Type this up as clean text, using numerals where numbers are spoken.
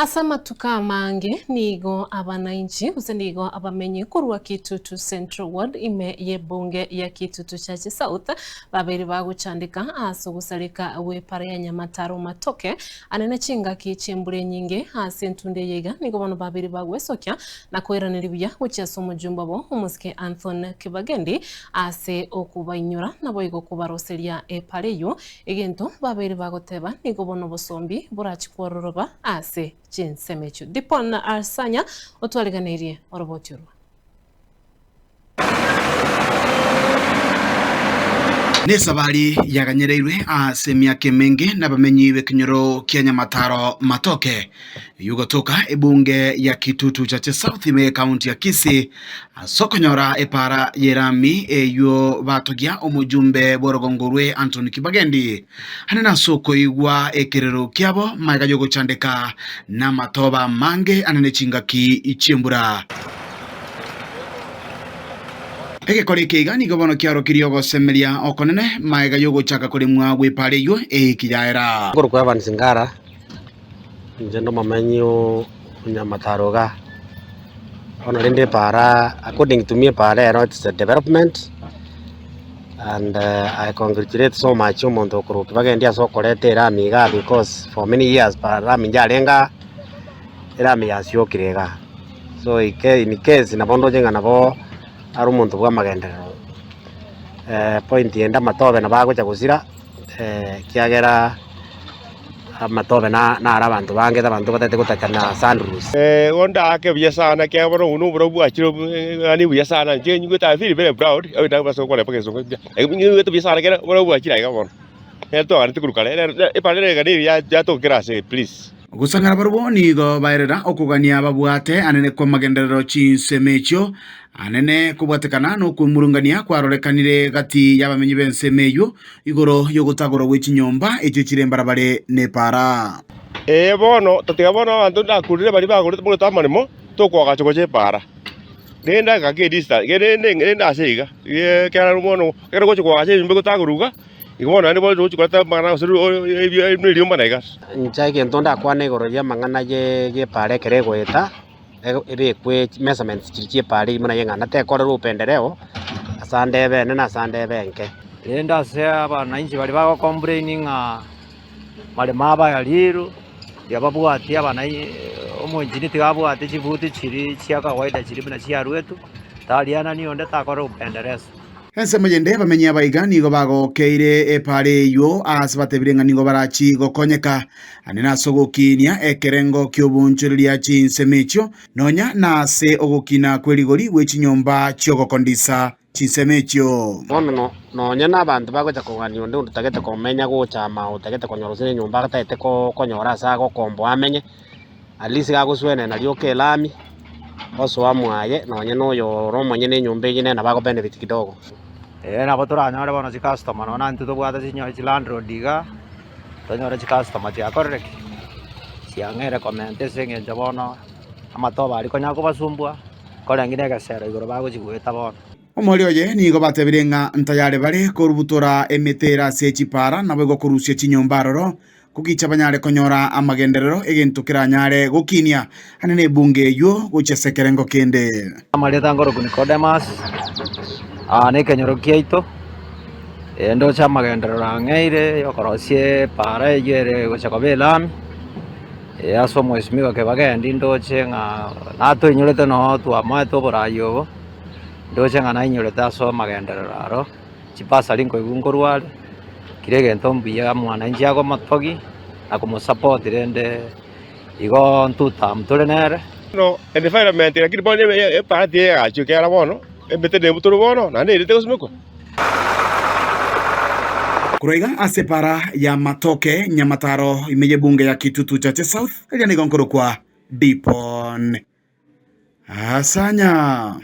Asa matuka mange nigo abananchi usenigo abamenye kurwa Kitutu Central Ward ime ye bunge ya Kitutu Chache South babiri baguchandika aso gusalika we pare ya Nyamataro Matoke anene chinga kichimbure nyinge ase ntunde yega nigo bano babiri bagwesokya na kweraniribuya gucyaso mujumba bo umuske Anthony Kibagendi ase okubainyura nabo igo kubaroseria pareyo egento babiri bagoteba nigo bono bosombi burachikwororoba ase Jinsemechu. Dipon Arsanya otwaliganirie orobotyurwa. Nesabari yaganyereirwe ase myaka menge n'abamenyi b'Kinyoro kya Nyamataro Matoke yugotoka ebunge ya Kitutu Chache South ime county ya Kisii sokonyora epara yerami eyo batogia omujumbe borogongorwe Anthony Kibagendi hanena soko igwa ekerero kyabo maiga yogo chandeka na matoba mange anene chingaki ichimbura Ege kore keiga nigo bono kiaro kiriogo semeria okonene maiga yogo chaka kore mwa gwepare yo kijaera ngoro kwa Evans Ngara njendo mamenyo Nyamataro ga ono rende para according to me para it's a development and I congratulate so much omonto kuro Kibagendi aso korete rami ga because for many years para rami njarenga rami yasio kirega so in case na bondo jenga nabo ari umuntu bwa magenderero point yenda matobe na bagocha gusira kiagera matobe na ara abantu bange abantu batete gutachana sandruls onda ake byasana ke boro unu bro bwa chiro ani byasana je nyugo ta feel very proud au da baso kole pakeso nyugo to byasana ke boro bwa chira ga bon to ari tukurukale e palere ga ni ya to grase please gusangara barubo nigo bairera okugania babwate anene kwa magenderero Jinsemechu anene kubwatekana no kumurungania kwarorekanire gati y'abamenyi b'Ensemeyu igoro yo gutagoro w'ikinyomba icyo kirembarabare nepara bono tatigabono abantu ndakurire bari bagorete mu tamarimo to kwaga cyo para nenda ga ke dista nenda asiga ye kera rumono kera go kwaga cyo mbe gutaguruga igona ani bo cyo kwata mana suru milio manega nchage ntonda kwane igoro ya mangana ye pare kerego eta ere kwe measurements chichie pari muna yenga nate kore rupendereo asande bene na asande benke yenda se abananchi bali bako complaining mali maba ya liru yababwati abanai omonjini tigabwati chibuti chiri chiaka waida chiri bina chiarwetu taliana ni onde takore rupendereso Ensemejende bamenyi abaigani go bago keire epare yo asbatebirenga ningo barachi gokonyeka anena sogokinia ekerengo kyobunchuriria Jinsemechu nonya nase ogokina kwerigori wechinyomba cyogokondisa Jinsemechu nonya nabantu bagocha kugania onde utagete komenya gochama utagete konyorosire nyomba gatete konyora sa gokombo amenye alisi gaguswene nario kelami oso amwaye nonya noyo romonye ne nyomba ine na bago benefit kidogo nabo turanyore bono chi customer nona ntu tobwate chinyore chi landlord iga tonyore chi customer chiakorereki chiang'ere comment ase eng'encho bono amatoba ari konya kobasumbua korengire egesero igoro bagochigweta bono omori oye nigo batebirenga ntayare bare korubutora emetera ase chipara nabo gokorusia chinyomba roro kukicha banyare konyora amagenderero egento kiranyare gokinia anene bunge yo gochesekerengo kende amareta ngoro Nicodemus ne Kenyoro kiaito endo cha magenderero ang'eire yokorosie para yere gochakobelami aso mwesimigo Kibagendi ndoche nga nato inyorete no twamato borayo ndoche nga na inyorete aso magenderero aro chipasa linko igungorwale kirege ntombiya mwana njago matogi na kumusupport rende igo ntuta mtulenere no environment lakini bone para tie acho kera bono embete de butoro bono na ne rete gosmeko Kuraiga asepara ya Matoke Nyamataro imeje bunge ya Kitutu Chache South aliani gonkoro kwa Dipon Asanya